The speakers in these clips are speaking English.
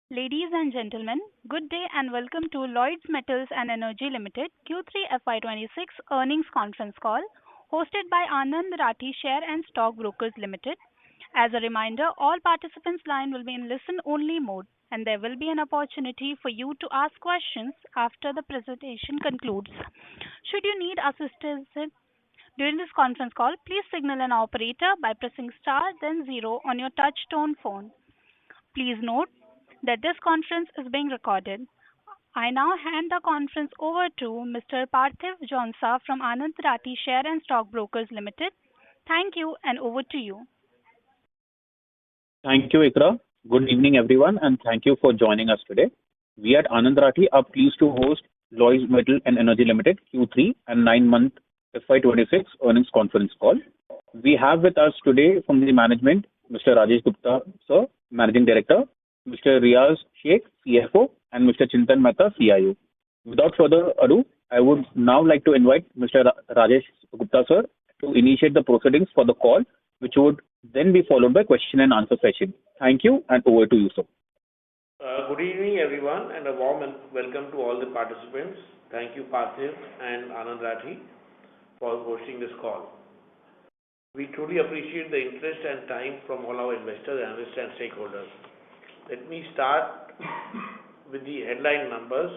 Ladies and gentlemen, good day and welcome to Lloyds Metals and Energy Limited Q3 FY26 earnings conference call hosted by Anand Rathi Share and Stock Brokers Limited. As a reminder, all participants' line will be in listen-only mode and there will be an opportunity for you to ask questions after the presentation concludes. Should you need assistance during this conference call, please signal an operator by pressing star then zero on your touch-tone phone. Please note that this conference is being recorded. I now hand the conference over to Mr. Parthiv Jhonsa from Anand Rathi Share and Stock Brokers Limited. Thank you and over to you. Thank you, Ikra. Good evening, everyone, and thank you for joining us today. We at Anand Rathi are pleased to host Lloyds Metal and Energy Limited Q3 and 9-month FY26 earnings conference call. We have with us today from the management, Mr. Rajesh Gupta, Sir, Managing Director, Mr. Riaz Sheikh, CFO, and Mr. Chintan Mehta, CIO. Without further ado, I would now like to invite Mr. Rajesh Gupta, Sir, to initiate the proceedings for the call, which would then be followed by question and answer session. Thank you, and over to you, sir. Good evening, everyone, and a warm welcome to all the participants. Thank you, Parthiv and Anand Rathi, for hosting this call. We truly appreciate the interest and time from all our investors, analysts, and stakeholders. Let me start with the headline numbers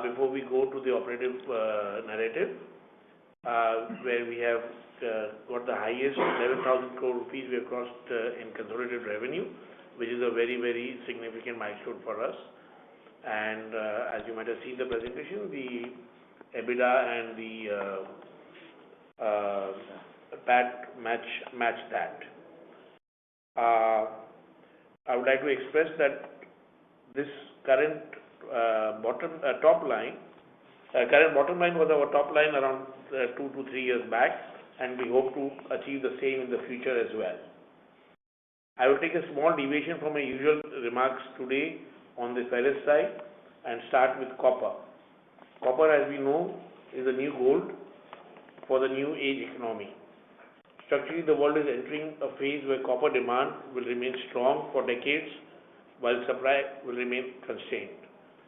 before we go to the operative narrative, where we have got the highest 11,000 crore rupees we have crossed in consolidated revenue, which is a very, very significant milestone for us. And as you might have seen the presentation, the EBITDA and the PAT match that. I would like to express that this current bottom line was our top line around 2 to 3 years back, and we hope to achieve the same in the future as well. I will take a small deviation from my usual remarks today on the ferrous side and start with copper. Copper, as we know, is the new gold for the new age economy. Structurally, the world is entering a phase where copper demand will remain strong for decades, while supply will remain constrained.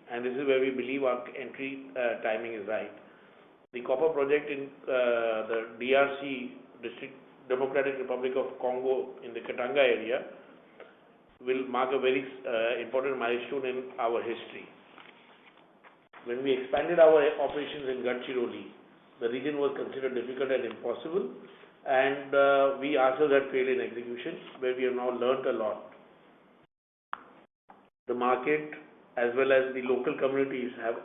And this is where we believe our entry timing is right. The copper project in the DRC, Democratic Republic of Congo, in the Katanga area, will mark a very important milestone in our history. When we expanded our operations in Gadchiroli, the region was considered difficult and impossible, and we ourselves had failed in execution, where we have now learnt a lot. The market as well as the local communities have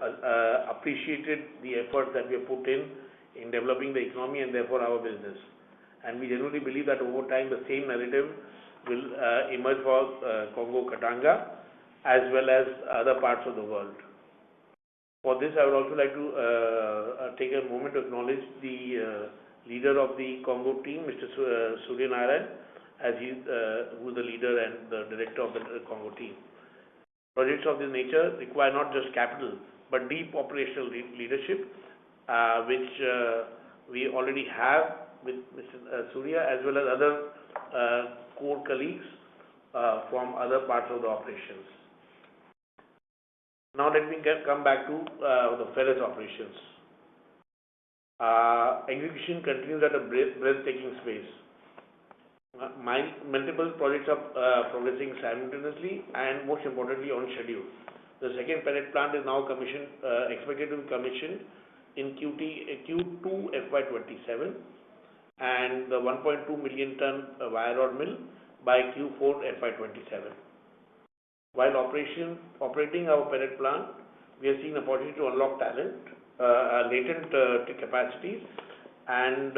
appreciated the efforts that we have put in developing the economy and therefore our business. And we generally believe that over time the same narrative will emerge for Congo Katanga as well as other parts of the world. For this, I would also like to take a moment to acknowledge the leader of the Congo team, Mr. Surya Narayan, as who is the leader and the director of the Congo team. Projects of this nature require not just capital, but deep operational leadership, which we already have with Mr. Surya as well as other core colleagues from other parts of the operations. Now let me come back to the ferrous operations. Execution continues at a breathtaking pace. Multiple projects are progressing simultaneously and most importantly on schedule. The second pellet plant is now expected to be commissioned in Q2 FY27 and the 1.2 million ton wire rod mill by Q4 FY27. While operating our pellet plant, we are seeing an opportunity to unlock latent capacities and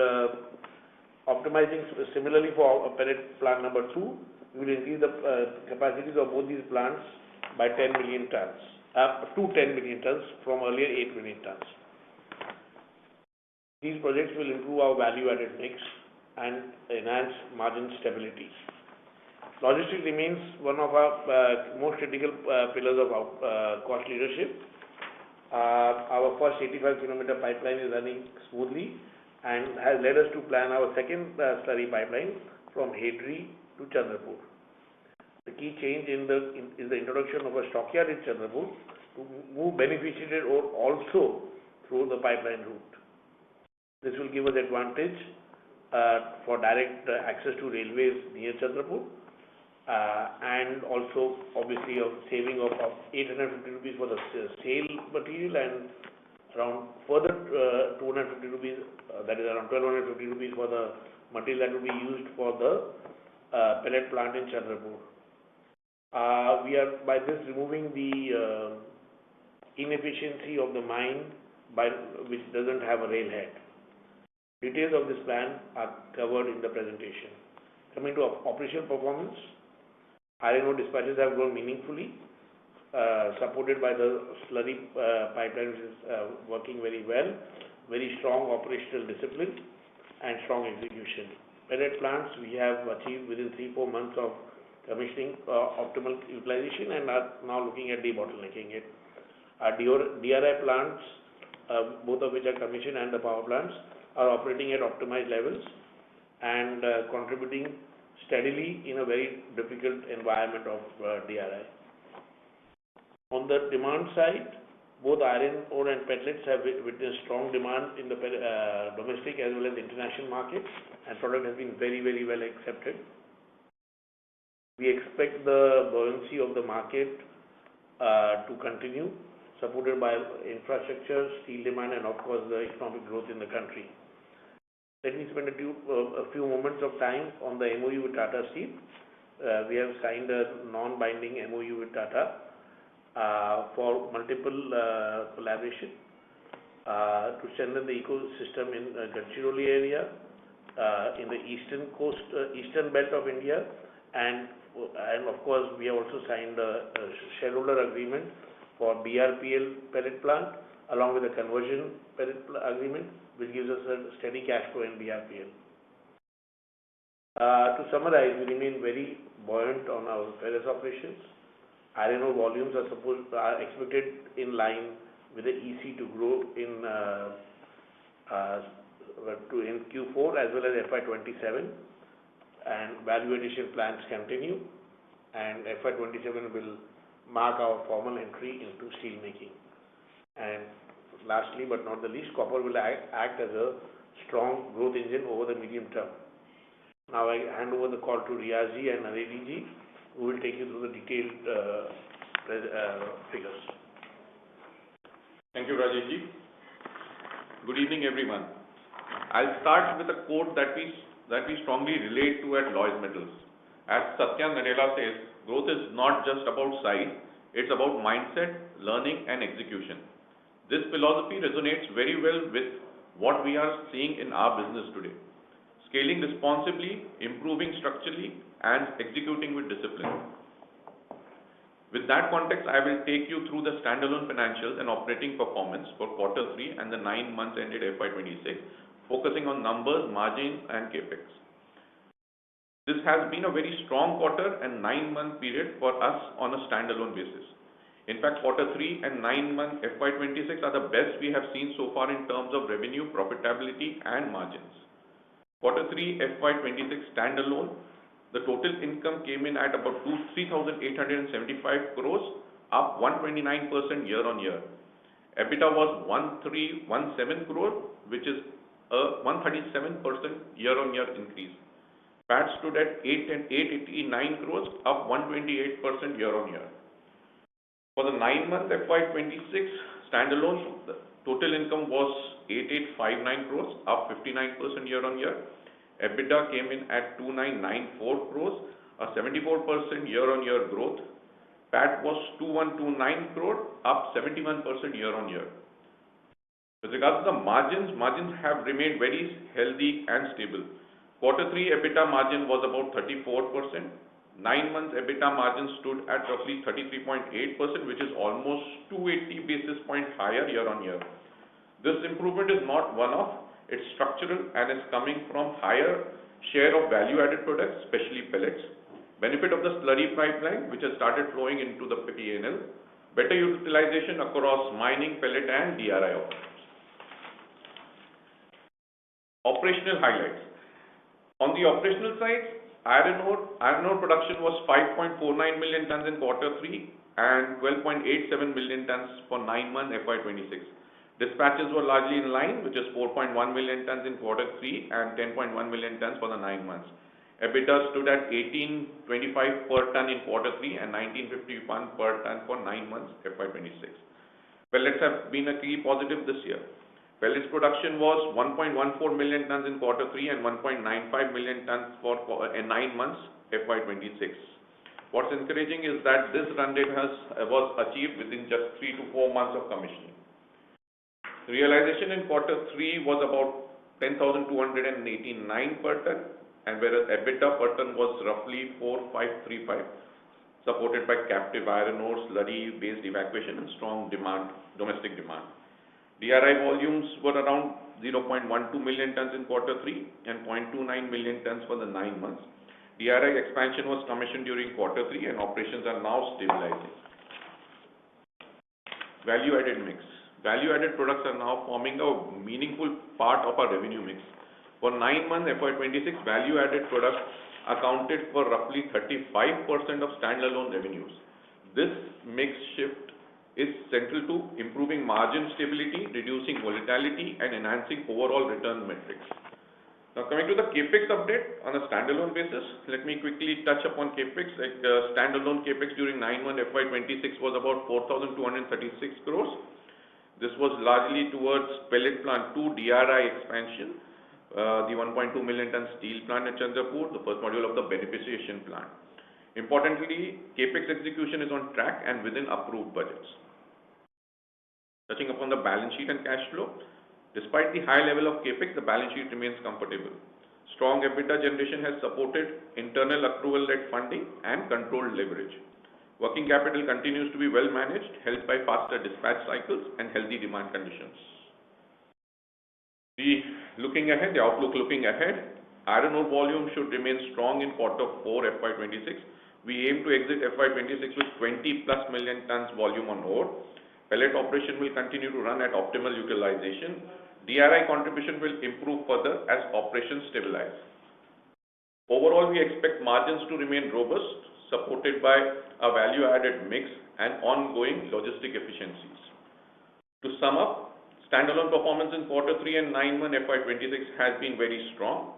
optimizing similarly for our pellet plant number 2. We will increase the capacities of both these plants by 10 million tons, to 10 million tons from earlier 8 million tons. These projects will improve our value-added mix and enhance margin stability. Logistics remains one of our most critical pillars of our cost leadership. Our first 85-kilometer pipeline is running smoothly and has led us to plan our second slurry pipeline from Hedri to Chandrapur. The key change is the introduction of a stockyard in Chandrapur to move beneficiated ore also through the pipeline route. This will give us advantage for direct access to railways near Chandrapur, and also obviously of saving of 850 rupees for the sale material, and around further 250 rupees, that is around 1250 rupees for the material that will be used for the pellet plant in Chandrapur. We are by this removing the inefficiency of the mine which doesn't have a railhead. Details of this plan are covered in the presentation. Coming to operational performance, iron ore dispatches have grown meaningfully, supported by the slurry pipeline, which is working very well, very strong operational discipline and strong execution. Pellet plants we have achieved within 3-4 months of commissioning optimal utilization, and are now looking at debottlenecking it. Our DRI plants, both of which are commissioned, and the power plants are operating at optimized levels and contributing steadily in a very difficult environment of DRI. On the demand side, both iron ore and pellets have witnessed strong demand in the domestic as well as international markets, and product has been very, very well accepted. We expect the buoyancy of the market to continue, supported by infrastructure, steel demand, and of course the economic growth in the country. Let me spend a few moments of time on the MOU with Tata Steel. We have signed a non-binding MOU with Tata for multiple collaboration to strengthen the ecosystem in Gadchiroli area, in the eastern belt of India, and of course we have also signed a shareholder agreement for BRPL pellet plant, along with a conversion pellet agreement, which gives us a steady cash flow in BRPL. To summarize, we remain very buoyant on our ferrous operations. Iron ore volumes are expected in line with the EC to grow in Q4 as well as FY27, and value addition plans continue, and FY27 will mark our formal entry into steel making. And lastly but not the least, copper will act as a strong growth engine over the medium term. Now I hand over the call to Riyazi and Naredi ji, who will take you through the detailed figures. Thank you, Rajesh ji. Good evening, everyone. I'll start with a quote that we strongly relate to at Lloyds Metals. As Satya Nadella says, growth is not just about size, it's about mindset, learning and execution. This philosophy resonates very well with what we are seeing in our business today. Scaling responsibly, improving structurally, and executing with discipline. With that context, I will take you through the standalone financials and operating performance for Q3 and the 9 months ended FY26, focusing on numbers, margins, and capex. This has been a very strong quarter and 9-month period for us on a standalone basis. In fact, Q3 and 9-month FY26 are the best we have seen so far in terms of revenue, profitability, and margins. Q3 FY26 standalone, the total income came in at about 3,875 crores, up 129% year on year. EBITDA was 1,317 crore, which is a 137% year on year increase. PAT stood at 889 crores, up 128% year on year. For the 9-month FY26 standalone, the total income was 8859 crores, up 59% year on year. EBITDA came in at 2994 crores, a 74% year on year growth. PAT was 2129 crore, up 71% year on year. With regards to the margins have remained very healthy and stable. Q3 EBITDA margin was about 34%. 9 months EBITDA margin stood at roughly 33.8%, which is almost 280 basis points higher year on year. This improvement is not one-off, it's structural and is coming from higher share of value-added products, especially pellets, benefit of the slurry pipeline, which has started flowing into the P&L, better utilization across mining, pellet and DRI operations. Operational highlights. On the operational side, iron ore production was 5.49 million tons in quarter 3 and 12.87 million tons for 9 months FY26. Dispatches were largely in line, which is 4.1 million tons in quarter 3 and 10.1 million tons for the 9 months. EBITDA stood at 1825 per ton in quarter 3 and 1951 per ton for 9 months FY26. Pellets have been a key positive this year. Pellets production was 1.14 million tons in quarter 3 and 1.95 million tons for 9 months FY26. What's encouraging is that this run rate was achieved within just 3 to 4 months of commissioning. Realization in quarter 3 was about 10,289 per ton, and whereas EBITDA per ton was roughly 4,535, supported by captive iron ore, slurry-based evacuation and strong domestic demand. DRI volumes were around 0.12 million tons in quarter 3 and 0.29 million tons for the 9 months. DRI expansion was commissioned during quarter 3 and operations are now stabilizing. Value-added mix. Value-added products are now forming a meaningful part of our revenue mix. For 9 months FY26, value-added products accounted for roughly 35% of standalone revenues. This mix shift is central to improving margin stability, reducing volatility, and enhancing overall return metrics. Now, coming to the CapEx update on a standalone basis, let me quickly touch upon CapEx. Standalone CapEx during 9 months FY26 was about 4,236 crores. This was largely towards pellet plant 2 DRI expansion, the 1.2 million ton steel plant at Chandrapur, the first module of the beneficiation plant. Importantly, CapEx execution is on track and within approved budgets. Touching upon the balance sheet and cash flow, despite the high level of CapEx, the balance sheet remains comfortable. Strong EBITDA generation has supported internal accrual-led funding and controlled leverage. Working capital continues to be well managed, helped by faster dispatch cycles and healthy demand conditions. The outlook looking ahead, iron ore volume should remain strong in quarter 4 FY26. We aim to exit FY26 with 20 plus million tons volume on ore. Pellet operation will continue to run at optimal utilization. DRI contribution will improve further as operations stabilize. Overall, we expect margins to remain robust, supported by a value-added mix and ongoing logistic efficiencies. To sum up, standalone performance in quarter 3 and 9 months FY26 has been very strong.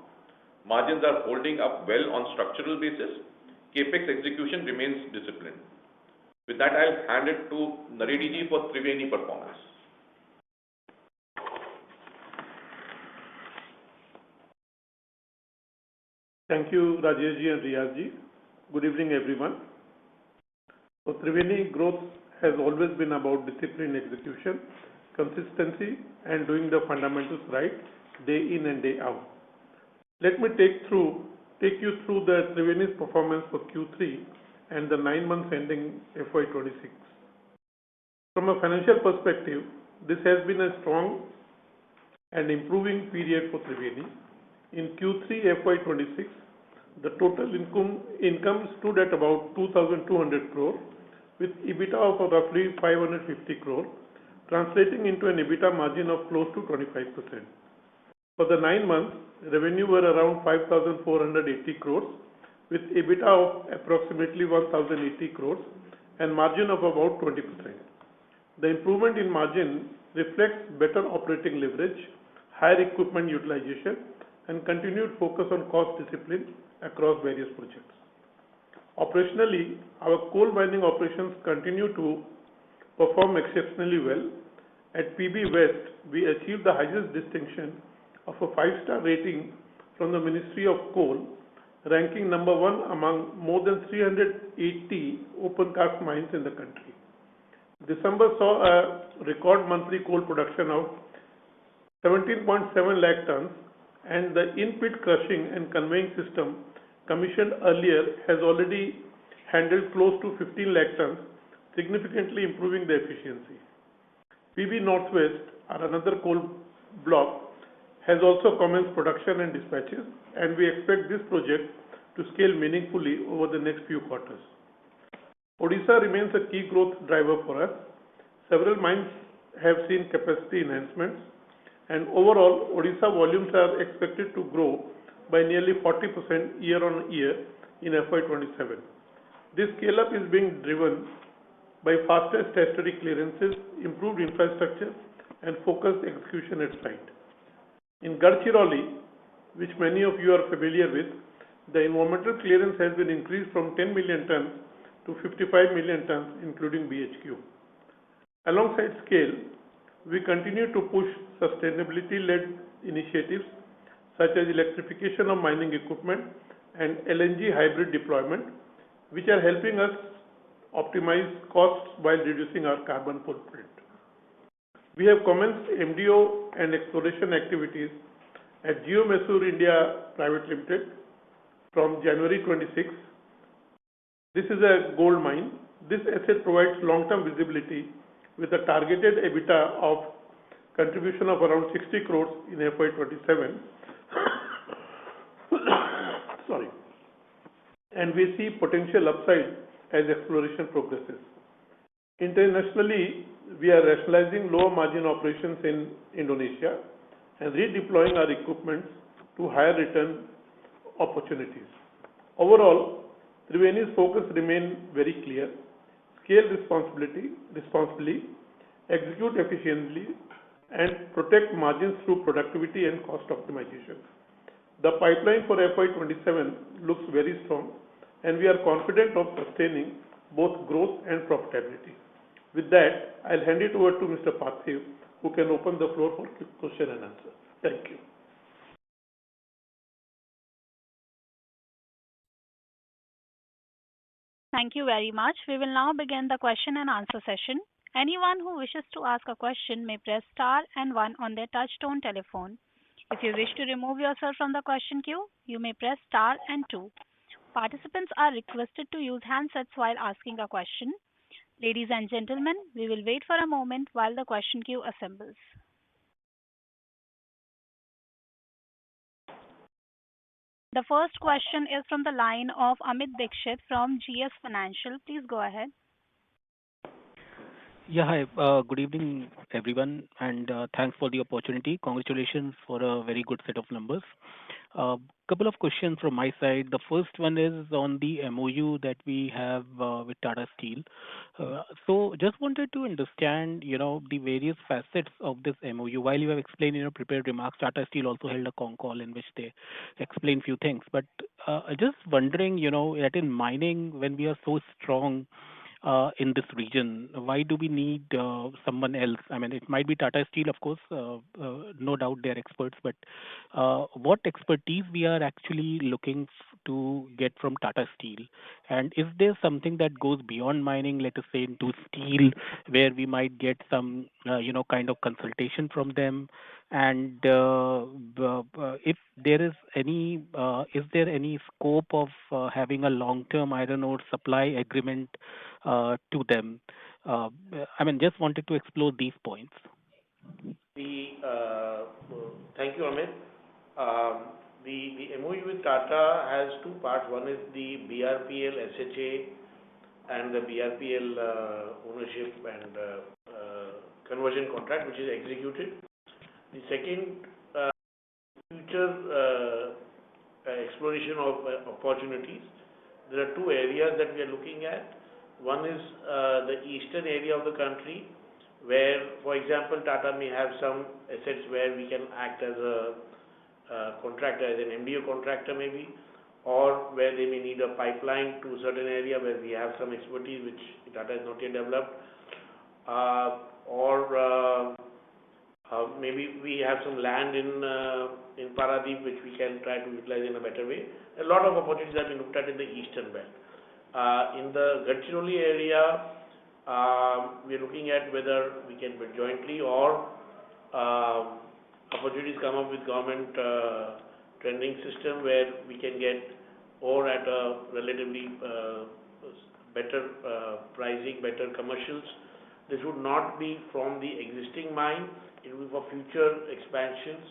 Margins are holding up well on structural basis. CapEx execution remains disciplined. With that, I'll hand it to Naredi ji for Triveni performance. Thank you, Rajesh ji and Riyaz ji. Good evening, everyone. So, Triveni growth has always been about disciplined execution, consistency, and doing the fundamentals right day in and day out. Let me take you through the Triveni's performance for Q3 and the 9 months ending FY26. From a financial perspective, this has been a strong and improving period for Triveni. In Q3 FY26, the total income stood at about 2,200 crore with EBITDA of roughly 550 crore, translating into an EBITDA margin of close to 25%. For the 9 months, revenue were around 5,480 crores with EBITDA of approximately 1,080 crores and margin of about 20%. The improvement in margin reflects better operating leverage, higher equipment utilization, and continued focus on cost discipline across various projects. Operationally, our coal mining operations continue to perform exceptionally well. At PB West, we achieved the highest distinction of a 5-star rating from the Ministry of Coal, ranking number 1 among more than 380 open cast mines in the country. December saw a record monthly coal production of 17.7 lakh tons, and the in-pit crushing and conveying system commissioned earlier has already handled close to 15 lakh tons, significantly improving the efficiency. PB Northwest, another coal block, has also commenced production and dispatches, and we expect this project to scale meaningfully over the next few quarters. Odisha remains a key growth driver for us. Several mines have seen capacity enhancements, and overall, Odisha volumes are expected to grow by nearly 40% year-on-year in FY27. This scale-up is being driven by faster statutory clearances, improved infrastructure, and focused execution at site. In Gadchiroli, which many of you are familiar with, the environmental clearance has been increased from 10 million tons to 55 million tons, including BHQ. Alongside scale, we continue to push sustainability-led initiatives such as electrification of mining equipment and LNG hybrid deployment, which are helping us optimize costs while reducing our carbon footprint. We have commenced MDO and exploration activities at Geo Mysore India Private Limited from January 26. This is a gold mine. This asset provides long-term visibility with a targeted EBITDA of contribution of around 60 crores in FY27. Sorry. And we see potential upside as exploration progresses. Internationally, we are rationalizing lower margin operations in Indonesia and redeploying our equipment to higher return opportunities. Overall, Triveni's focus remains very clear: scale responsibly, execute efficiently, and protect margins through productivity and cost optimization. The pipeline for FY27 looks very strong, and we are confident of sustaining both growth and profitability. With that, I'll hand it over to Mr. Parthiv, who can open the floor for question and answer. Thank you. Thank you very much. We will now begin the question and answer session. Anyone who wishes to ask a question may press star and one on their touch-tone telephone. If you wish to remove yourself from the question queue, you may press star and two. Participants are requested to use handsets while asking a question. Ladies and gentlemen, we will wait for a moment while the question queue assembles. The first question is from the line of Amit Dixit from GS Financial. Please go ahead. Yeah, hi. Good evening, everyone, and thanks for the opportunity. Congratulations for a very good set of numbers. Couple of questions from my side. The first one is on the MOU that we have with Tata Steel. So just wanted to understand, the various facets of this MOU. While you have explained in your prepared remarks, Tata Steel also held a con call in which they explained few things. But just wondering, that in mining, when we are so strong in this region, why do we need someone else? I mean, it might be Tata Steel, of course, no doubt they're experts, but what expertise we are actually looking to get from Tata Steel? And is there something that goes beyond mining, let us say into steel, where we might get some, kind of consultation from them? And if there is there any scope of having a long-term iron ore supply agreement to them? I mean, just wanted to explore these points. Thank you, Amit. The MOU with Tata has two parts. One is the BRPL SHA and the BRPL ownership and conversion contract, which is executed. The second, future exploration of opportunities. There are two areas that we are looking at. One is the eastern area of the country, where, for example, Tata may have some assets where we can act as a contractor, as an MDO contractor maybe, or where they may need a pipeline to a certain area where we have some expertise which Tata has not yet developed, maybe we have some land in Paradeep which we can try to utilize in a better way. A lot of opportunities have been looked at in the eastern belt. In the Gadchiroli area, we are looking at whether we can bid jointly or opportunities come up with government trending system where we can get ore at a relatively better pricing, better commercials. This would not be from the existing mine. It will be for future expansions.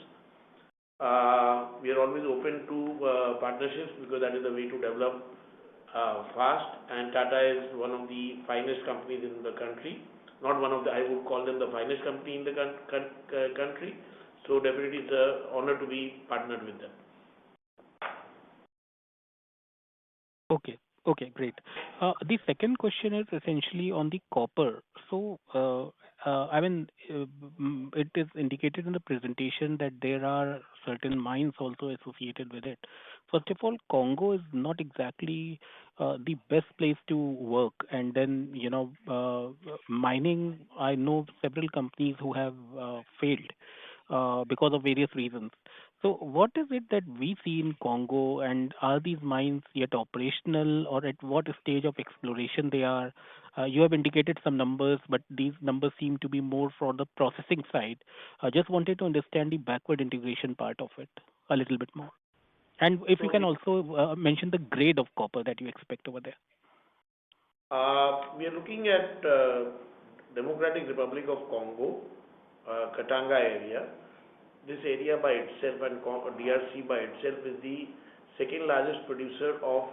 We are always open to partnerships because that is the way to develop fast, and Tata is one of the finest companies in the country. Not one of the, I would call them the finest company in the country. So definitely it's an honor to be partnered with them. Okay. Okay, great. The second question is essentially on the copper. So, I mean, it is indicated in the presentation that there are certain mines also associated with it. First of all, Congo is not exactly the best place to work. And then, mining, I know several companies who have failed because of various reasons. So what is it that we see in Congo, and are these mines yet operational, or at what stage of exploration they are? You have indicated some numbers, but these numbers seem to be more for the processing side. I just wanted to understand the backward integration part of it a little bit more. And if you So can also mention the grade of copper that you expect over there. we are looking at Democratic Republic of Congo, Katanga area. This area by itself and DRC by itself is the second largest producer of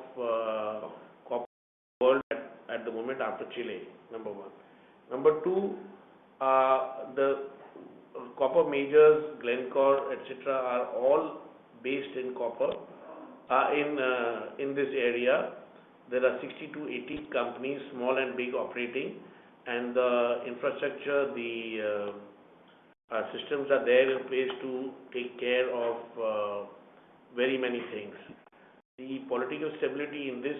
copper in the world at the moment after Chile, number one. Number two, the copper majors, Glencore, etc., are all based in copper. In this area, there are 60 to 80 companies, small and big, operating, and the infrastructure, the systems are there in place to take care of very many things. The political stability in this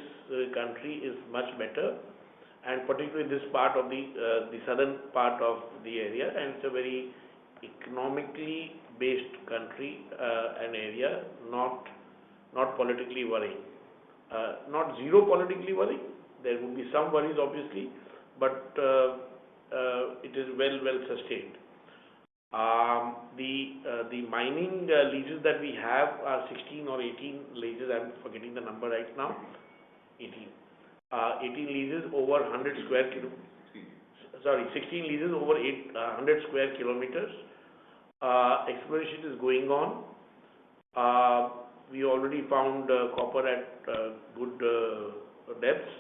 country is much better, and particularly this part of the southern part of the area, and it's a very economically based country and area, not politically worrying. Not zero politically worrying. There would be some worries, obviously, but it is well sustained. The mining leases that we have are 16 or 18 leases. I'm forgetting the number right now. 18. 18 leases over 100 square kilometers. Sorry, 16 leases over 100 square kilometers. Exploration is going on. We already found copper at good depths.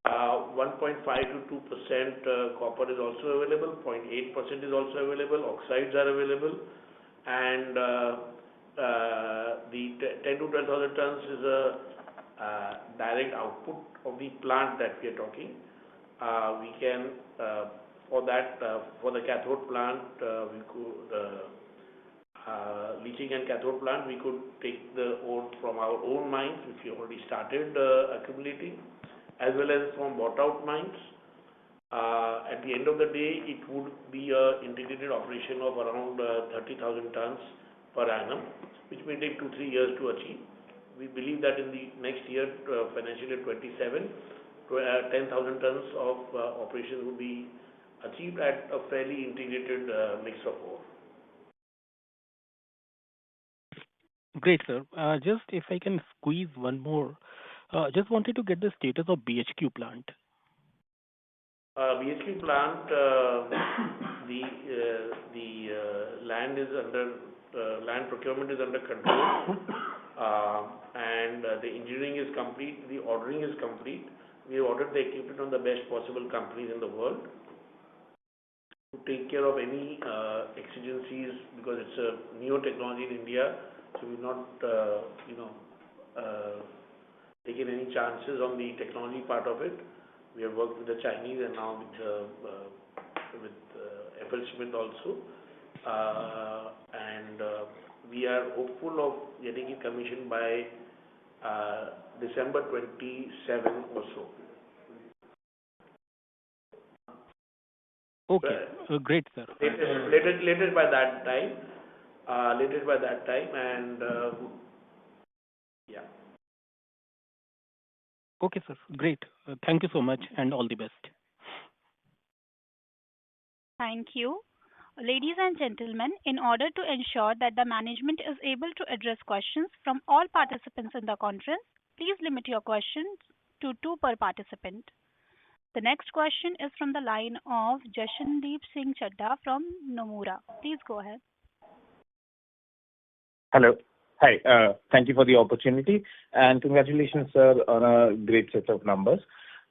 1.5 to 2% copper is also available, 0.8% is also available, oxides are available, and the 10 to 12,000 tons is a direct output of the plant that we are talking. We can, for the cathode plant, we could, leaching and cathode plant, we could take the ore from our own mines, which we already started accumulating, as well as from bought out mines. At the end of the day, it would be an integrated operation of around 30,000 tons per annum, which may take 2-3 years to achieve. We believe that in the next year, financial year 27, 10,000 tons of operations will be achieved at a fairly integrated mix of ore. Great, sir. Just if I can squeeze one more, just wanted to get the status of BHQ plant. BHQ plant, the land is under land procurement is under control, and the engineering is complete. The ordering is complete. We have ordered the equipment on the best possible companies in the world to take care of any exigencies, because it's a new technology in India. So we've not, taken any chances on the technology part of it. We have worked with the Chinese and now with FY2025 also, and we are hopeful of getting it commissioned by December 27 or so. Okay, great, sir. Latest by that time. And yeah. Okay, sir. Great. Thank you so much, and all the best. Thank you. Ladies and gentlemen, in order to ensure that the management is able to address questions from all participants in the conference, please limit your questions to 2 per participant. The next question is from the line of Jashandeep Singh Chadha from Nomura. Please go ahead. Hello. Hi. Thank you for the opportunity, and congratulations, sir, on a great set of numbers.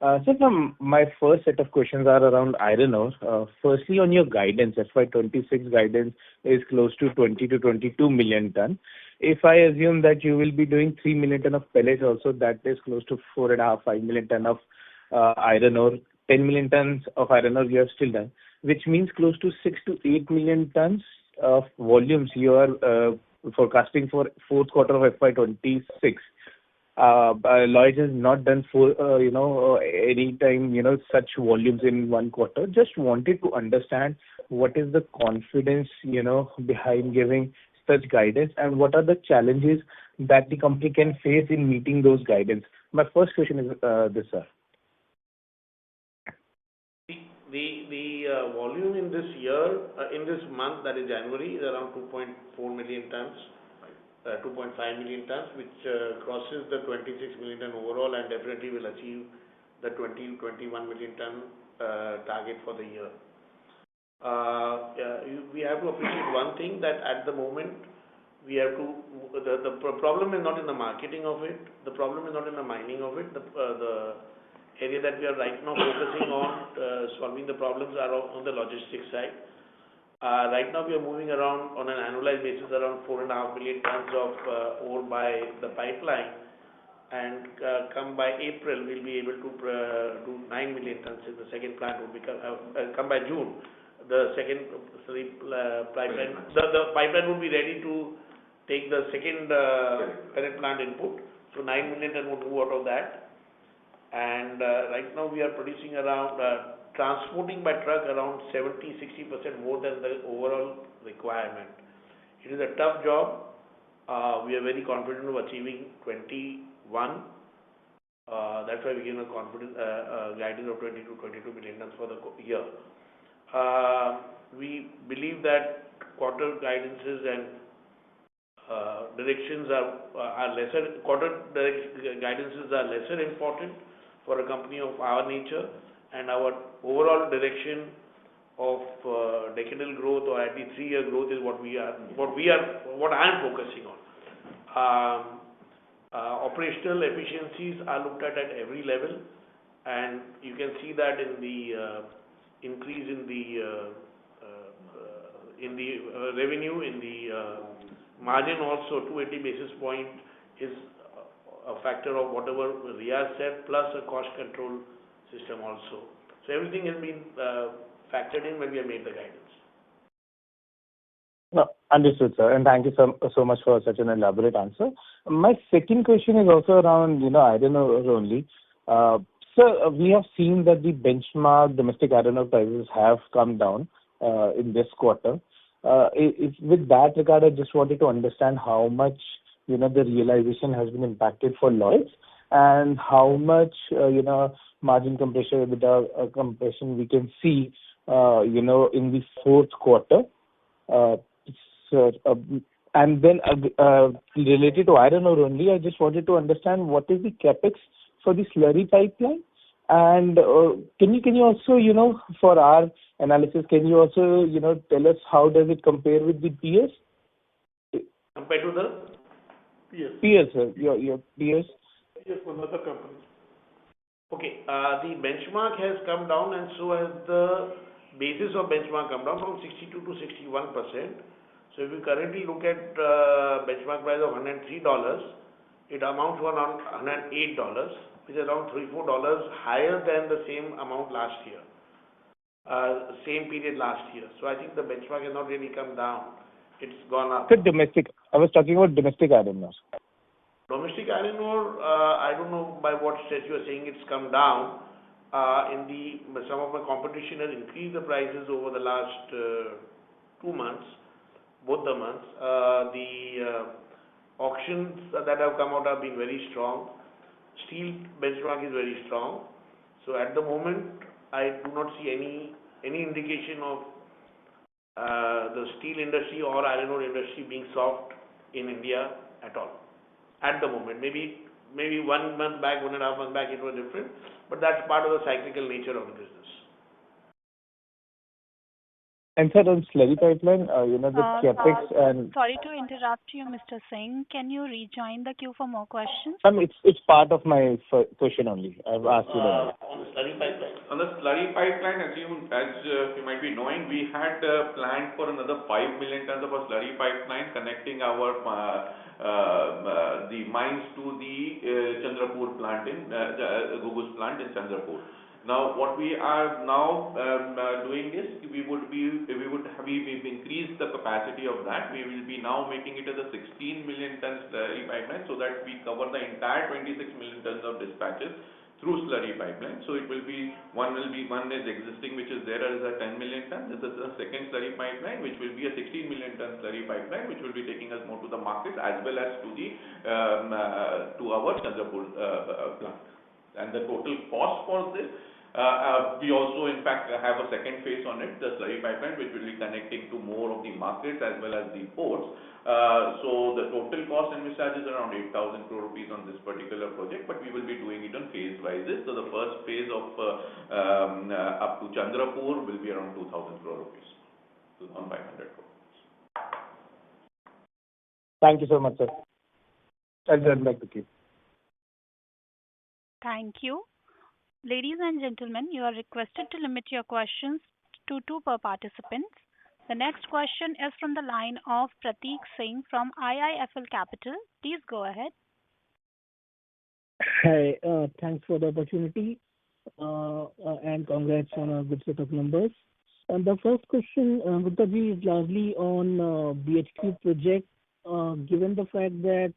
My first set of questions are around iron ore. Firstly, on your guidance, FY26 guidance is close to 20 to 22 million ton. If I assume that you will be doing 3 million ton of pellets also, that is close to 4.5, 5 million ton of iron ore. 10 million tons of iron ore you have still done, which means close to 6 to 8 million tons of volumes you are forecasting for fourth quarter of FY26. Lloyds has not done any time, such volumes in one quarter. Just wanted to understand what is the confidence, behind giving such guidance, and what are the challenges that the company can face in meeting those guidance. My first question is this, sir. The volume in this year, in this month, that is January, is around 2.4 million tons. 2.5 million tons, which crosses the 26 million ton overall, and definitely will achieve the 21 million ton target for the year. We have to appreciate one thing, that at the moment we have to, the problem is not in the marketing of it, the problem is not in the mining of it, the area that we are right now focusing on solving the problems are on the logistics side. Right now we are moving around on an annualized basis around 4.5 million tons of ore by the pipeline, and come by April we'll be able to do 9 million tons. In the second plant will come by June. The second pipeline, the pipeline will be ready to take the second pellet plant input. So 9 million ton will move out of that, and right now we are producing around transporting by truck around 70-60% more than the overall requirement. It is a tough job. We are very confident of achieving 21. That's why we give a confident guidance of 20 to 22 million tons for the year. We believe that quarter guidances and directions are lesser. Quarter guidances are lesser important for a company of our nature, and our overall direction of decadal growth, or at least 3-year growth, is what I am focusing on. Operational efficiencies are looked at every level, and you can see that in the increase in the revenue, in the margin also. 280 basis point is a factor of whatever Riyaz said, plus a cost control system also. So everything has been factored in when we have made the guidance. No, understood, sir, and thank you so much for such an elaborate answer. My second question is also around, iron ore only. Sir, we have seen that the benchmark domestic iron ore prices have come down in this quarter. With that regard, I just wanted to understand how much, the realization has been impacted for Lloyds, and how much, margin compression with the compression we can see, in the fourth quarter. And then related to iron ore only, I just wanted to understand what is the capex for the slurry pipeline, and can you also, for our analysis, can you also, tell us how does it compare with the peers? Compared to the peers, sir, your peers. Yes, for other companies. Okay, the benchmark has come down, and so has the basis of benchmark come down from 62 to 61%. So if you currently look at benchmark price of $103, it amounts to around $108, which is around $3-4 higher than the same amount last year, same period last year. So I think the benchmark has not really come down; it's gone up. Sir, domestic. I was talking about domestic iron ore. Domestic iron ore, I don't know by what stretch you are saying it's come down. Some of my competition has increased the prices over the last 2 months, both the months. The auctions that have come out have been very strong. Steel benchmark is very strong. So at the moment, I do not see any indication of the steel industry or iron ore industry being soft in India at all. At the moment, maybe 1 month back, 1.5 months back, it was different, but that's part of the cyclical nature of the business. And sir, on slurry pipeline, the capex and Sorry to interrupt you, Mr. Singh. Can you rejoin the queue for more questions? it's part of my question only. I've asked you that. On the slurry pipeline. On the slurry pipeline, as you might be knowing, we had planned for another 5 million tons of a slurry pipeline connecting our the mines to the Chandrapur plant Gugus plant in Chandrapur. Now, what we are now doing is we've increased the capacity of that. We will be now making it as a 16 million ton slurry pipeline, so that we cover the entire 26 million tons of dispatches through slurry pipeline. So it will be one is existing, which is there as a 10 million ton. This is a second slurry pipeline, which will be a 16 million ton slurry pipeline, which will be taking us more to the market as well as to the to our Chandrapur plant. And the total cost for this, we also in fact have a second phase on it, the slurry pipeline, which will be connecting to more of the markets as well as the ports. So the total cost envisaged is around 8,000 crore rupees on this particular project, but we will be doing it on phase wises. So the first phase of up to Chandrapur will be around 2,000 crore rupees, 2,500 crore. Thank you so much, sir. I'll turn back to you. Thank you. Ladies and gentlemen, you are requested to limit your questions to two per participant. The next question is from the line of Prateek Singh from IIFL Capital. Please go ahead. Hi, thanks for the opportunity and congrats on a good set of numbers. And the first question, Gupta ji, is largely on BHQ project. Given the fact that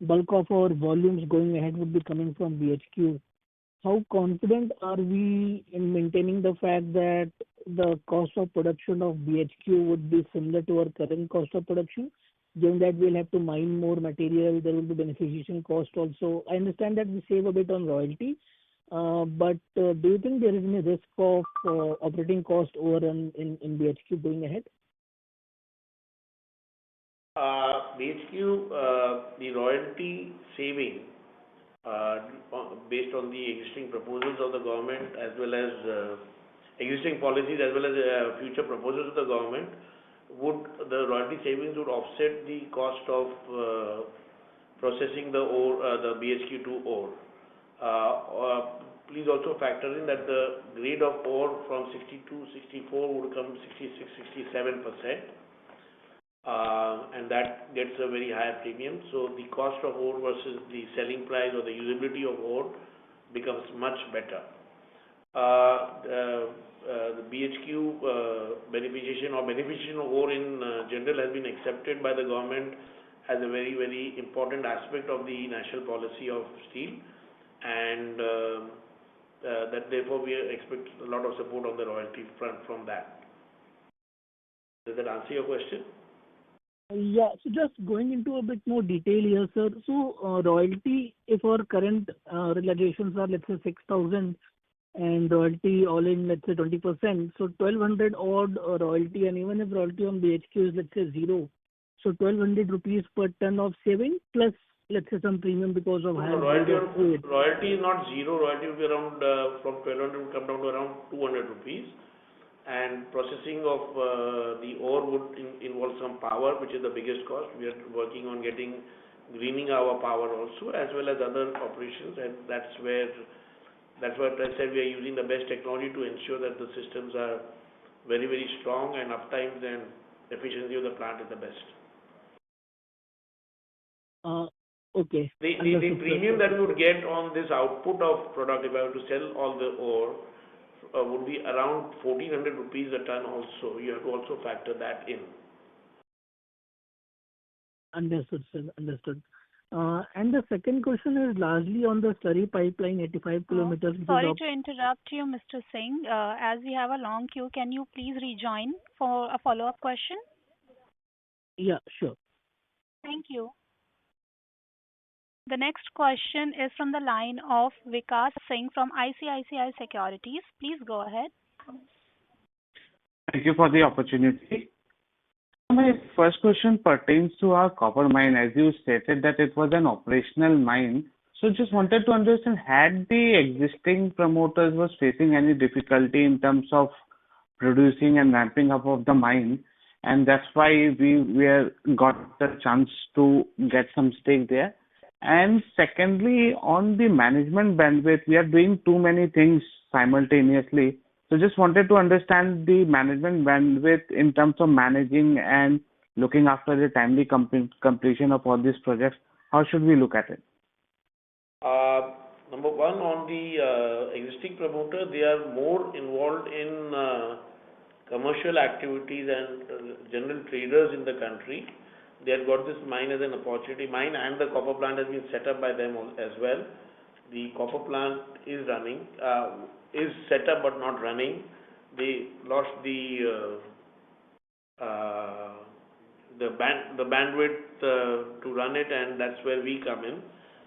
bulk of our volumes going ahead would be coming from BHQ, how confident are we in maintaining the fact that the cost of production of BHQ would be similar to our current cost of production? Given that we'll have to mine more material, there will be beneficiation cost also. I understand that we save a bit on royalty, but do you think there is any risk of operating cost overrun in BHQ going ahead? BHQ, the royalty saving based on the existing proposals of the government as well as existing policies as well as future proposals of the government, the royalty savings would offset the cost of processing the ore, the BHQ2 ore. Please also factor in that the grade of ore from 62-64 would come 66-67%. And that gets a very high premium. So the cost of ore versus the selling price or the usability of ore becomes much better. The BHQ beneficiation of ore in general has been accepted by the government as a very, very important aspect of the national policy of steel, and that therefore we expect a lot of support on the royalty front from that. Does that answer your question? Yeah, so just going into a bit more detail here, sir. So royalty, if our current realizations are, let's say, 6,000 and royalty all in, let's say, 20%, so 1,200 odd royalty, and even if royalty on BHQ is, let's say, 0, so 1,200 rupees per ton of saving plus, let's say, some premium because of higher royalty is not 0. Royalty will be around from 1,200 will come down to around 200 rupees. And processing of the ore would involve some power, which is the biggest cost. We are working on greening our power also, as well as other operations, and that's what I said, we are using the best technology to ensure that the systems are very, very strong and uptime and efficiency of the plant is the best. Okay. The premium that we would get on this output of product, if I were to sell all the ore, would be around 1,400 rupees a ton also. You have to also factor that in. Understood, sir. Understood. And the second question is largely on the slurry pipeline, 85 kilometers. Sorry to interrupt you, Mr. Singh. As we have a long queue, can you please rejoin for a follow-up question? Yeah, sure. Thank you. The next question is from the line of Vikas Singh from ICICI Securities. Please go ahead. Thank you for the opportunity. My first question pertains to our copper mine. As you stated that it was an operational mine, so just wanted to understand, had the existing promoters was facing any difficulty in terms of producing and ramping up of the mine, and that's why we got the chance to get some stake there. And secondly, on the management bandwidth, we are doing too many things simultaneously. So just wanted to understand the management bandwidth in terms of managing and looking after the timely completion of all these projects. How should we look at it? Number one, on the existing promoter, they are more involved in commercial activities and general traders in the country. They have got this mine as an opportunity. Mine and the copper plant has been set up by them as well. The copper plant is running, is set up but not running. They lost the bandwidth to run it, and that's where we come in.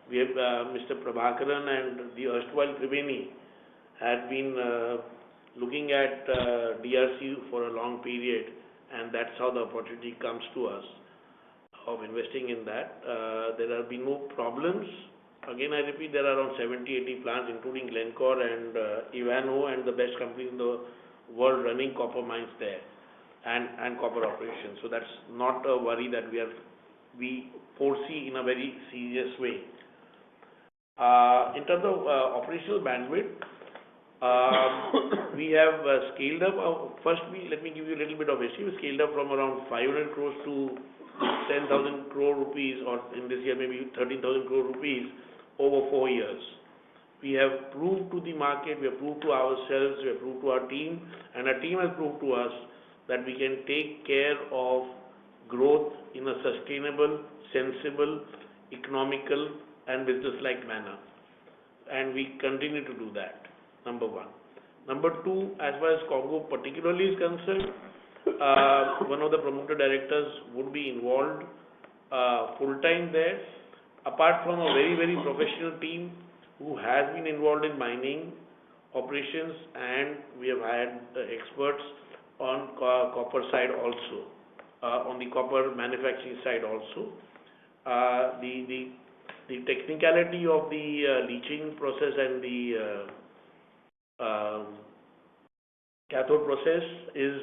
We have Mr. Prabhakaran and the erstwhile Triveni had been looking at DRC for a long period, and that's how the opportunity comes to us of investing in that. There have been no problems. Again, I repeat, there are around 70-80 plants, including Glencore and Ivanhoe, and the best companies in the world running copper mines there and copper operations. So that's not a worry that we foresee in a very serious way. In terms of operational bandwidth, we have scaled up. Let me give you a little bit of history. We scaled up from around 500 crores to 10,000 crore rupees, or in this year maybe 13,000 crore rupees over 4 years. We have proved to the market, we have proved to ourselves, we have proved to our team, and our team has proved to us that we can take care of growth in a sustainable, sensible, economical, and business-like manner. And we continue to do that, number one. Number two, as far as Congo particularly is concerned, one of the promoter directors would be involved full-time there, apart from a very, very professional team who has been involved in mining operations, and we have hired experts on copper side also, on the copper manufacturing side also. The technicality of the leaching process and the cathode process is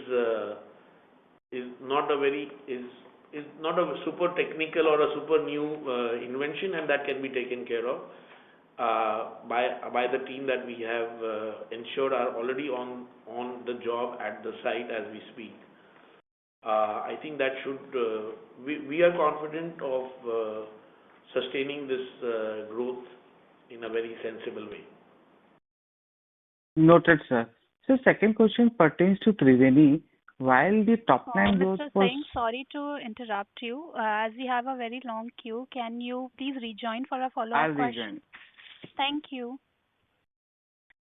not a super technical or a super new invention, and that can be taken care of by the team that we have ensured are already on the job at the site as we speak. I think that we are confident of sustaining this growth in a very sensible way. Noted, sir. So second question pertains to Triveni. While the top line growth Mr. was... Singh, sorry to interrupt you. As we have a very long queue, can you please rejoin for a follow-up question? Rejoin. Thank you.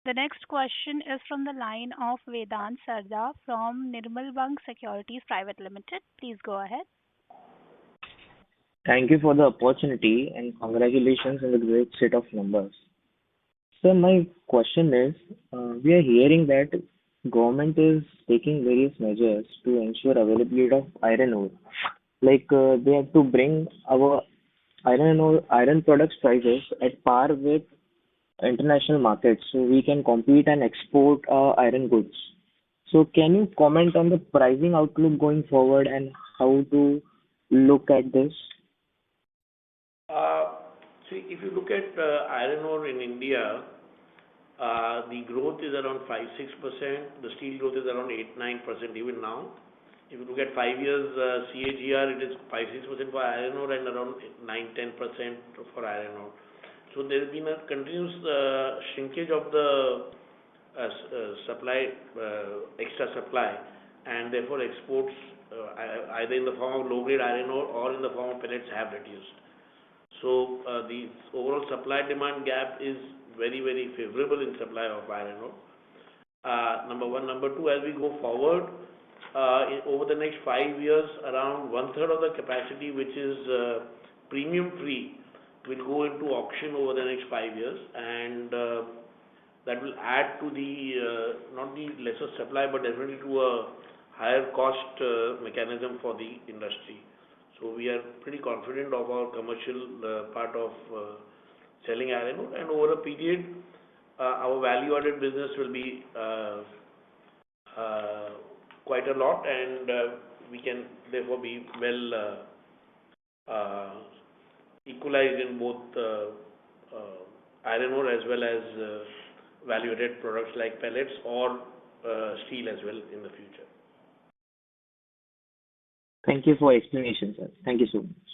The next question is from the line of Vedant Sarda from Nirmal Bang Securities Private Limited. Please go ahead. Thank you for the opportunity and congratulations on the great set of numbers. So my question is, we are hearing that government is taking various measures to ensure availability of iron ore. Like they have to bring our iron products prices at par with international markets, so we can compete and export iron goods. So can you comment on the pricing outlook going forward and how to look at this? See, if you look at iron ore in India, the growth is around 5-6%. The steel growth is around 8-9% even now. If you look at 5 years CAGR, it is 5-6% for iron ore and around 9-10% for iron ore. So there has been a continuous shrinkage of the supply, extra supply, and therefore exports either in the form of low-grade iron ore or in the form of pellets have reduced. So the overall supply-demand gap is very, very favorable in supply of iron ore. Number one. Number two, as we go forward, over the next 5 years, around 1/3 of the capacity, which is premium-free, will go into auction over the next 5 years, and that will add to the not the lesser supply, but definitely to a higher cost mechanism for the industry. So we are pretty confident of our commercial part of selling iron ore, and over a period, our value-added business will be quite a lot, and we can therefore be well equalized in both iron ore as well as value-added products like pellets or steel as well in the future. Thank you for explanation, sir. Thank you so much.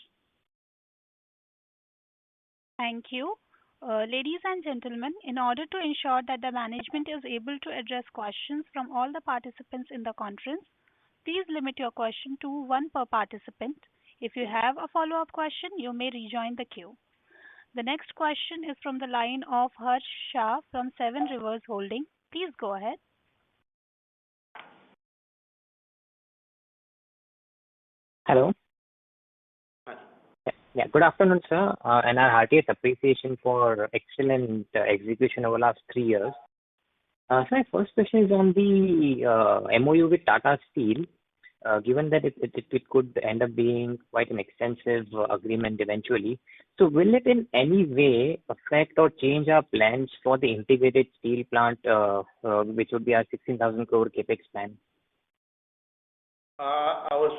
Thank you. Ladies and gentlemen, in order to ensure that the management is able to address questions from all the participants in the conference, please limit your question to one per participant. If you have a follow-up question, you may rejoin the queue. The next question is from the line of Harsh Shah from Seven Rivers Holding. Please go ahead. Hello. Yeah, good afternoon, sir, and our heartiest appreciation for excellent execution over the last 3 years. So my first question is on the MOU with Tata Steel. Given that it could end up being quite an extensive agreement eventually, so will it in any way affect or change our plans for the integrated steel plant, which would be our 16,000 crore capex plan? Our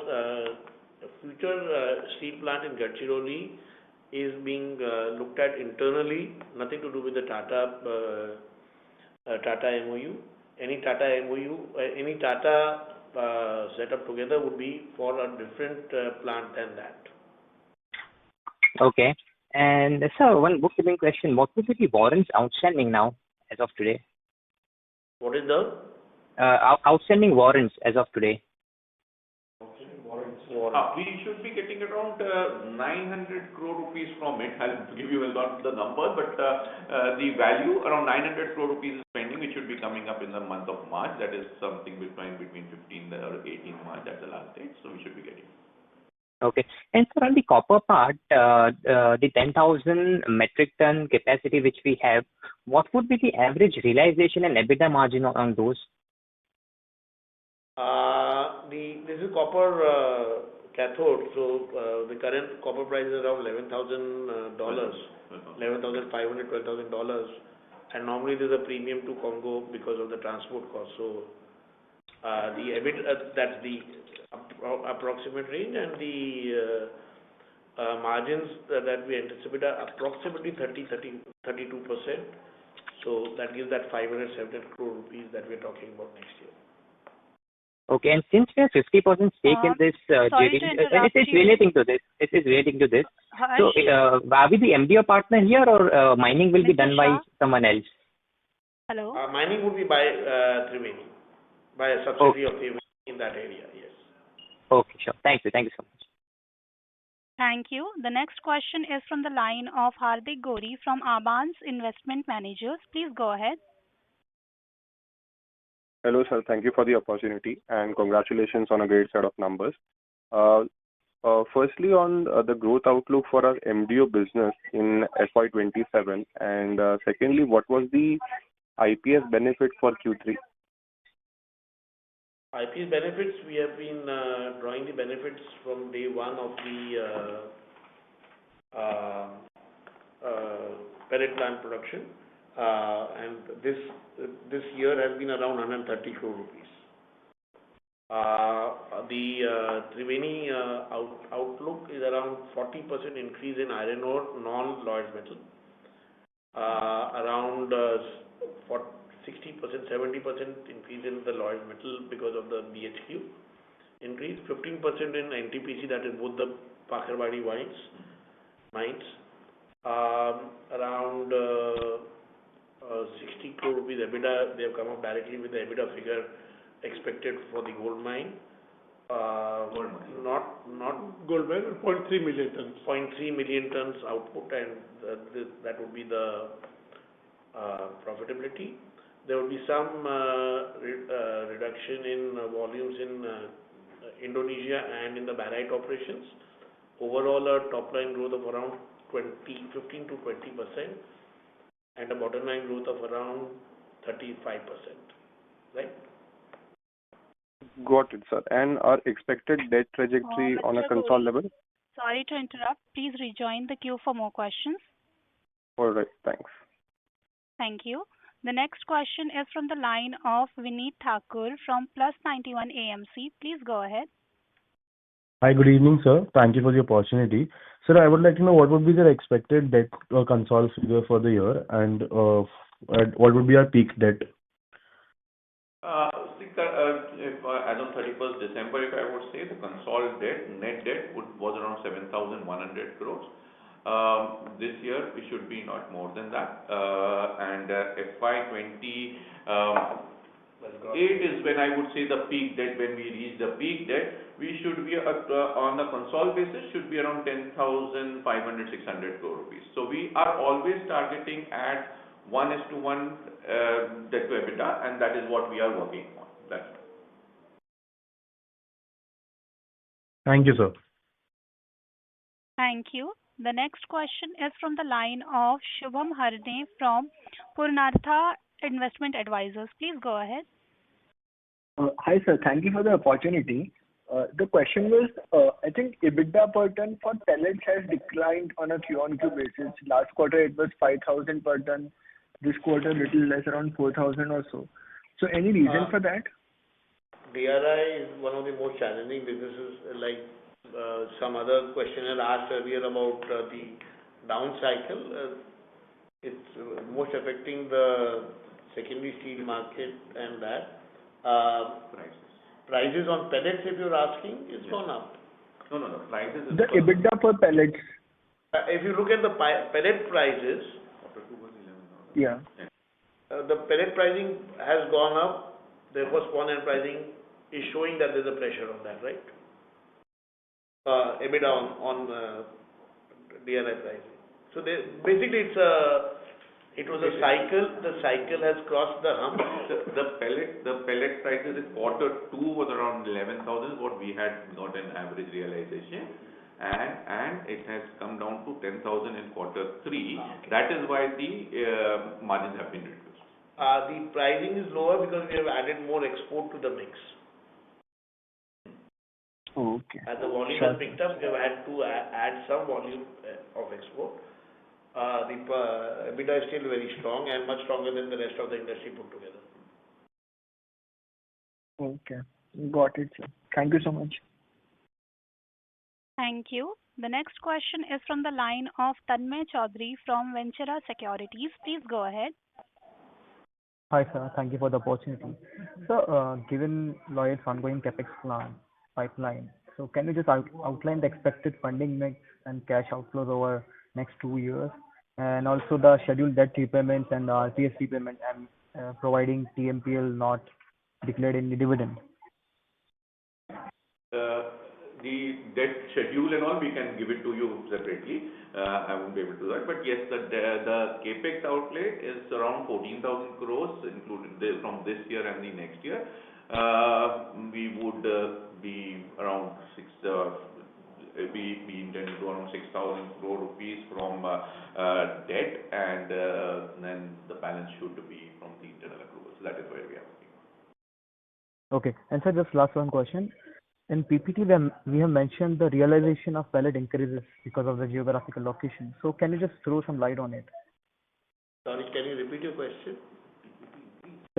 future steel plant in Gadchiroli is being looked at internally, nothing to do with the Tata MOU. Any Tata MOU, any Tata setup together would be for a different plant than that. Okay. And sir, one bookkeeping question. What would be the warrants outstanding now as of today? What is the? Outstanding warrants as of today. We should be getting around 900 crore rupees from it. I'll give you not the number, but the value around 900 crore rupees is pending, which should be coming up in the month of March. That is something between 15th or 18th March. That's the last date. So we should be getting. Okay. And sir, on the copper part, the 10,000 metric ton capacity which we have, what would be the average realization and EBITDA margin on those? This is copper cathode, so the current copper price is around $11,000, $11,500, $12,000, and normally there's a premium to Congo because of the transport cost. So the EBIT, that's the approximate range, and the margins that we anticipate are approximately 32%. So that gives that 500-700 crore rupees that we're talking about next year. Okay, and since we have 50% stake in this JV, it is relating to this. So, are we the MD or partner here, or mining will be done by someone else? Hello. Mining would be by Triveni, by a subsidiary of Triveni in that area. Yes. Okay, sure. Thank you so much. Thank you. The next question is from the line of Hardik Gori from Abans Investment Managers. Please go ahead. Hello, sir. Thank you for the opportunity and congratulations on a great set of numbers. Firstly, on the growth outlook for our MDO business in FY27, and secondly, what was the IPS benefit for Q3? IPS benefits, we have been drawing the benefits from day one of the pellet plant production. And this year has been around 130 crore rupees. The Triveni outlook is around 40% increase in iron ore non-Lloyds metal, around 60%, 70% increase in the Lloyds metal because of the BHQ increase, 15% in NTPC, that is both the Pakarbadi mines, around 60 crore rupees EBITDA. They have come up directly with the EBITDA figure expected for the gold mine. Not gold mine, 0.3 million tons. 0.3 million tons output, and that would be the profitability. There will be some reduction in volumes in Indonesia and in the barite operations. Overall, a top line growth of around 15 to 20%. And a bottom line growth of around 35%, right? Got it, sir. And our expected debt trajectory on a consolidated level? Sorry to interrupt. Please rejoin the queue for more questions. All right, thanks. Thank you. The next question is from the line of Vineet Thakur from Plus 91 AMC. Please go ahead. Hi, good evening, sir. Thank you for the opportunity. Sir, I would like to know what would be the expected debt consolidated figure for the year, and what would be our peak debt? As on 31st December, if I would say, the consolidated net debt was around 7,100 crores. This year, we should be not more than that. And FY28 is when I would say the peak debt. When we reach the peak debt, we should be on a consolidated basis should be around 10,500 600 crore rupees. So we are always targeting at 1:1 debt to EBITDA, and that is what we are working on. That's it. Thank you, sir. Thank you. The next question is from the line of Shubham Harne from Purnartha Investment Advisors. Please go ahead. Hi, sir. Thank you for the opportunity. The question was, I think EBITDA per ton for pellets has declined on a Q-on-Q basis. Last quarter, it was 5,000 per ton. This quarter, little less, around 4,000 or so. So any reason for that? DRI is one of the most challenging businesses, like some other question had asked earlier about the down cycle. It's most affecting the secondary steel market and that. Prices on pellets, if you're asking, it's gone up. No. Prices is The EBITDA per pellets. If you look at the pellet prices, Yeah. the pellet pricing has gone up. Therefore, spawn end pricing is showing that there's a pressure on that, right? EBITDA on DRI pricing. So basically, it was a cycle. The cycle has crossed the hump. The pellet prices in quarter 2 was around 11,000, what we had got an average realization, and it has come down to 10,000 in quarter 3. Okay. That is why the margins have been reduced. The pricing is lower because we have added more export to the mix. Okay. As the volume has picked up, we have had to add some volume of export. The EBITDA is still very strong and much stronger than the rest of the industry put together. Okay. Got it, sir. Thank you so much. Thank you. The next question is from the line of Tanmay Chaudhary from Ventura Securities. Please go ahead. Hi, sir. Thank you for the opportunity. So, given Lloyds' ongoing CapEx plan pipeline, so can you just outline the expected funding mix and cash outflows over next 2 years, and also the scheduled debt repayments and RPS repayment, and providing TMPL not declared any dividend? The debt schedule and all, we can give it to you separately. I won't be able to do that. But yes, the capex outlay is around 14,000 crores, including from this year and the next year. We would be around we intend to do around 6,000 crore rupees from debt, and then the balance should be from the internal accruals. That is where we are working on. Okay. And sir, just last one question. In PPT, we have mentioned the realization of pellet increases because of the geographical location. So can you just throw some light on it? Sorry, can you repeat your question?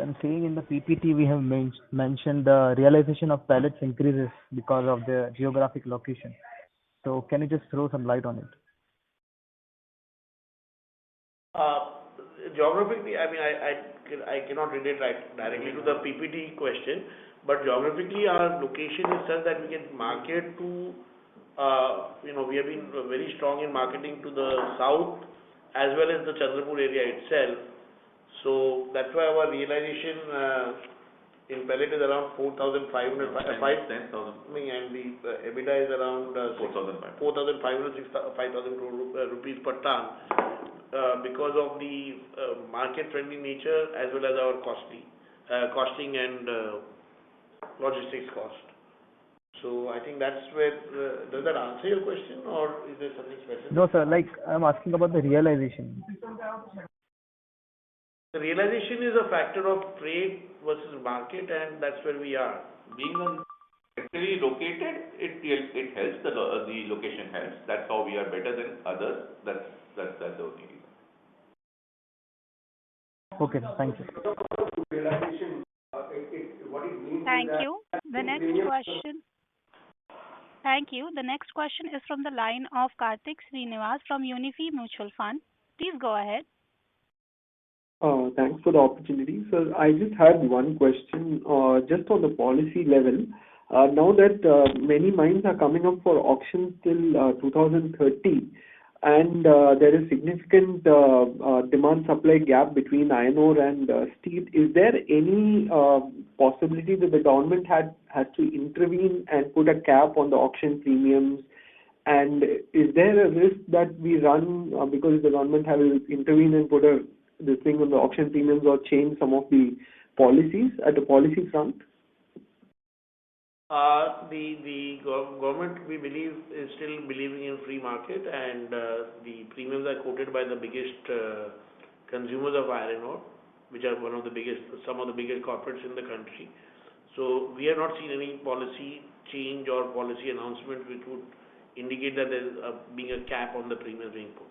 I'm saying in the PPT, we have mentioned the realization of pellets increases because of the geographic location. So can you just throw some light on it? Geographically, I mean, I cannot relate directly to the PPT question, but geographically, our location is such that we can market to, we have been very strong in marketing to the south as well as the Chandrapur area itself. So that's why our realization in pellet is around 4,500, 10,000. and the EBITDA is around 4,500, 5,000 crore rupees per ton, because of the market-friendly nature as well as our costing and logistics cost. So I think that's where, does that answer your question, or is there something specific? No, sir, like I'm asking about the realization. The realization is a factor of trade versus market, and that's where we are. Being centrally located, it helps, the location helps. That's how we are better than others. That's the only reason. Okay, sir. Thank you. Thank you. The next question. Thank you. The next question is from the line of Karthik Srinivas from Unifi Mutual Fund. Please go ahead. Thanks for the opportunity. So I just had one question, just on the policy level. Now that many mines are coming up for auction till 2030, and there is significant demand-supply gap between iron ore and steel, is there any possibility that the government has to intervene and put a cap on the auction premiums? And is there a risk that we run because the government will intervene and put this thing on the auction premiums or change some of the policies at the policy front? The government, we believe, is still believing in free market, and the premiums are quoted by the biggest consumers of iron ore, which are some of the biggest corporates in the country. So we have not seen any policy change or policy announcement which would indicate that there is being a cap on the premiums being put.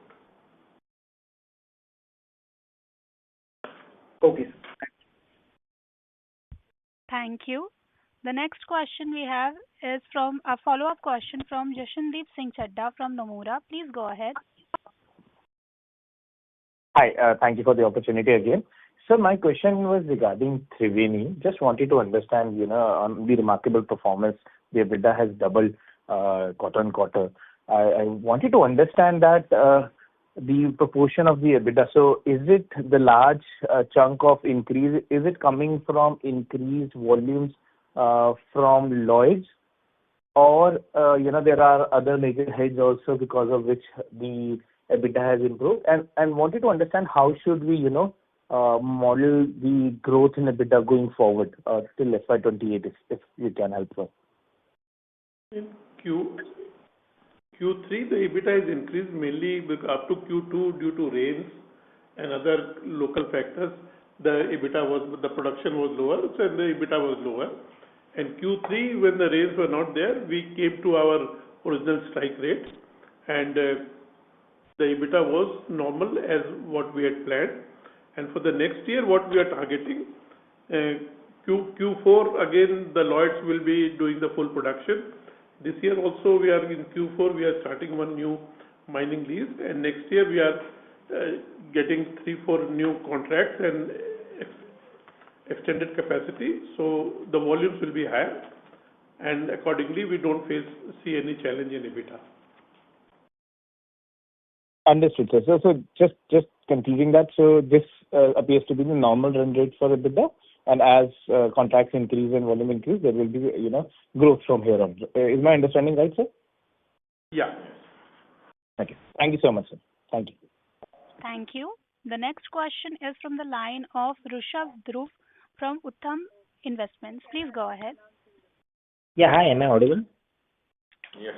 Okay. Thank you. The next question we have is from a follow-up question from Jashandeep Singh Chadda from Nomura. Please go ahead. Hi, thank you for the opportunity again. So my question was regarding Triveni. Just wanted to understand, on the remarkable performance, the EBITDA has doubled quarter on quarter. I wanted to understand that the proportion of the EBITDA. So is it the large chunk of increase? Is it coming from increased volumes from Lloyds, or there are other major heads also because of which the EBITDA has improved? And wanted to understand how should we model the growth in EBITDA going forward till FY28, if you can help us. In Q3, the EBITDA has increased mainly up to Q2 due to rains and other local factors. The production was lower, so the EBITDA was lower. And Q3, when the rains were not there, we came to our original strike rate, and the EBITDA was normal as what we had planned. And for the next year, what we are targeting, Q4, again, the Lloyds will be doing the full production. This year also, we are in Q4, we are starting one new mining lease, and next year we are getting 3-4 new contracts and extended capacity. So the volumes will be higher, and accordingly, we don't see any challenge in EBITDA. Understood, sir. So just concluding that, so this appears to be the normal run rate for EBITDA, and as contracts increase and volume increase, there will be growth from here on. Is my understanding right, sir? Yeah. Okay. Thank you so much, sir. Thank you. Thank you. The next question is from the line of Rushabh Dhruv from Uttam Investments. Please go ahead. Yeah, hi. Am I audible? Yes.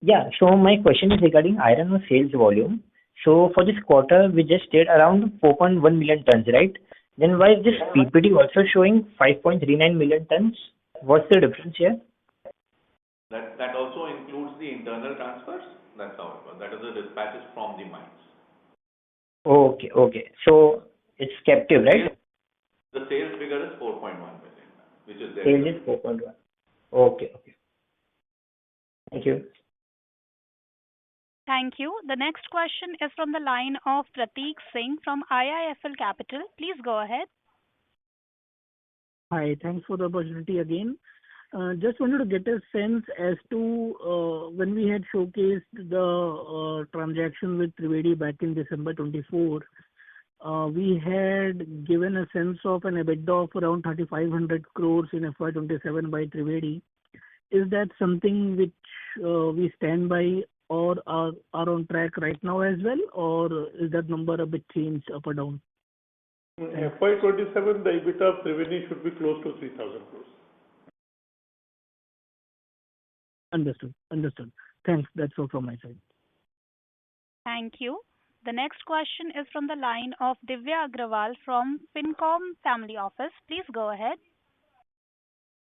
Yeah. So my question is regarding iron ore sales volume. So for this quarter, we just did around 4.1 million tons, right? Then why is this PPT also showing 5.39 million tons? What's the difference here? That also includes the internal transfers. That's how it was. That is the dispatches from the mines. Okay. So it's captive, right? The sales figure is 4.1 million, which is there. Sales is 4.1. Okay. Thank you. Thank you. The next question is from the line of Prateek Singh from IIFL Capital. Please go ahead. Hi, thanks for the opportunity again. Just wanted to get a sense as to when we had showcased the transaction with Triveni back in December 24, we had given a sense of an EBITDA of around 3,500 crores in FY27 by Triveni. Is that something which we stand by or are on track right now as well, or is that number a bit changed up or down? In FY27, the EBITDA of Triveni should be close to 3,000 crores. Understood. Thanks. That's all from my side. Thank you. The next question is from the line of Divya Agrawal from Fincom Family Office. Please go ahead.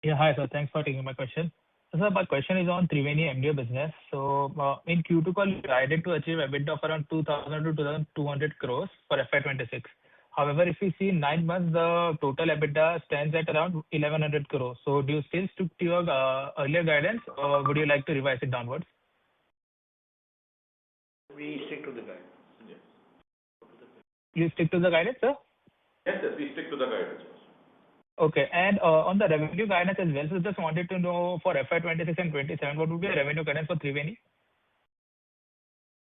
Yeah, hi, sir. Thanks for taking my question. So my question is on Triveni MDO business. So in Q2 call, you guided to achieve EBITDA of around 2,000 to 2,200 crores for FY26. However, if we see 9 months, the total EBITDA stands at around 1,100 crores. So do you still stick to your earlier guidance, or would you like to revise it downwards? We stick to the guidance. Yes. You stick to the guidance, sir? Yes, we stick to the guidance. Okay. And on the revenue guidance as well, so just wanted to know for FY26 and 27, what would be the revenue guidance for Triveni?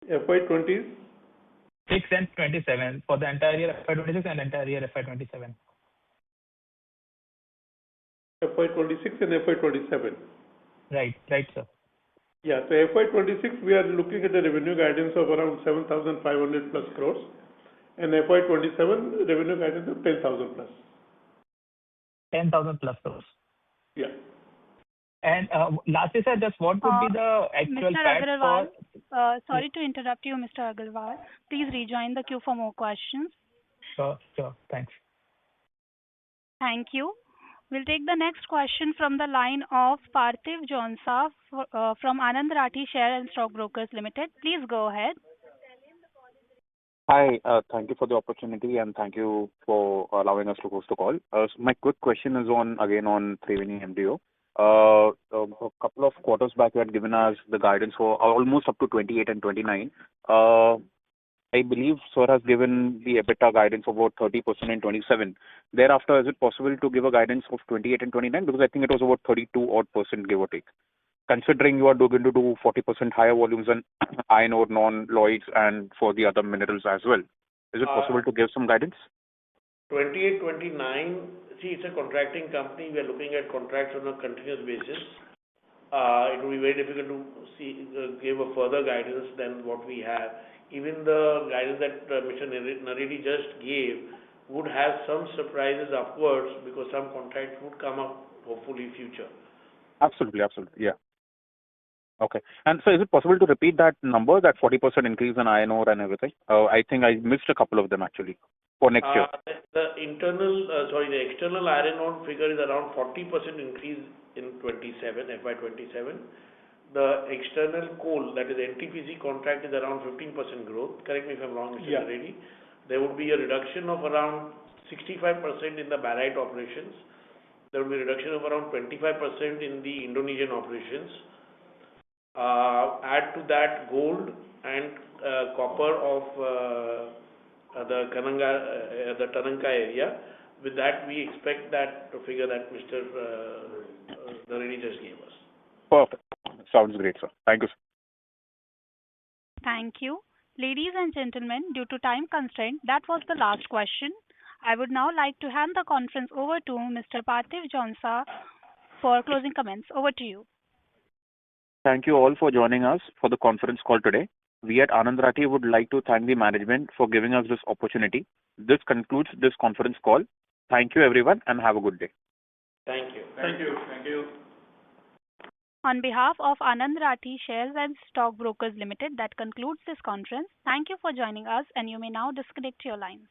FY20? 6 and 27 for the entire year FY26 and entire year FY27. FY26 and FY27. Right, sir. Yeah, so FY26 we are looking at a revenue guidance of around 7,500 plus crores, and FY27 revenue guidance of 10,000 plus. 10,000 plus crores. Yeah. And lastly, sir, just what would be the actual Mr. fact Agarwal, for... sorry to interrupt you, Mr. Agarwal. Please rejoin the queue for more questions. Sure, thanks. Thank you. We'll take the next question from the line of Parthiv Jonsah from Anand Rathi Share and Stock Brokers Limited. Please go ahead. Hi, thank you for the opportunity and thank you for allowing us to host the call. So my quick question is on Triveni MDO. A couple of quarters back, you had given us the guidance for almost up to 28 and 29. I believe Sir has given the EBITDA guidance of about 30% in 27. Thereafter, is it possible to give a guidance of 28 and 29? Because I think it was about 32% give or take. Considering you are going to do 40% higher volumes on iron ore, non-Lloyds, and for the other minerals as well. Is it possible to give some guidance? 28, 29, see, it's a contracting company. We are looking at contracts on a continuous basis. It will be very difficult to give a further guidance than what we have. Even the guidance that Mr. Naredi just gave would have some surprises upwards because some contracts would come up hopefully future. Absolutely, yeah. Okay. And so is it possible to repeat that number, that 40% increase in iron ore and everything? I think I missed a couple of them actually for next year. The external iron ore figure is around 40% increase in 27, FY27. The external coal, that is NTPC contract, is around 15% growth. Correct me if I'm wrong, Mr. Naredi. There would be a reduction of around 65% in the barite operations. There will be a reduction of around 25% in the Indonesian operations. Add to that gold and copper of the Tananka area. With that, we expect that figure that Mr. Naredi just gave us. Perfect. Sounds great, sir. Thank you, sir. Thank you. Ladies and gentlemen, due to time constraint, that was the last question. I would now like to hand the conference over to Mr. Parthiv Jonsah for closing comments. Over to you. Thank you all for joining us for the conference call today. We at Anand Rathi would like to thank the management for giving us this opportunity. This concludes this conference call. Thank you everyone and have a good day. Thank you. Thank you. On behalf of Anand Rathi Shares and Stock Brokers Limited, that concludes this conference. Thank you for joining us and you may now disconnect your lines.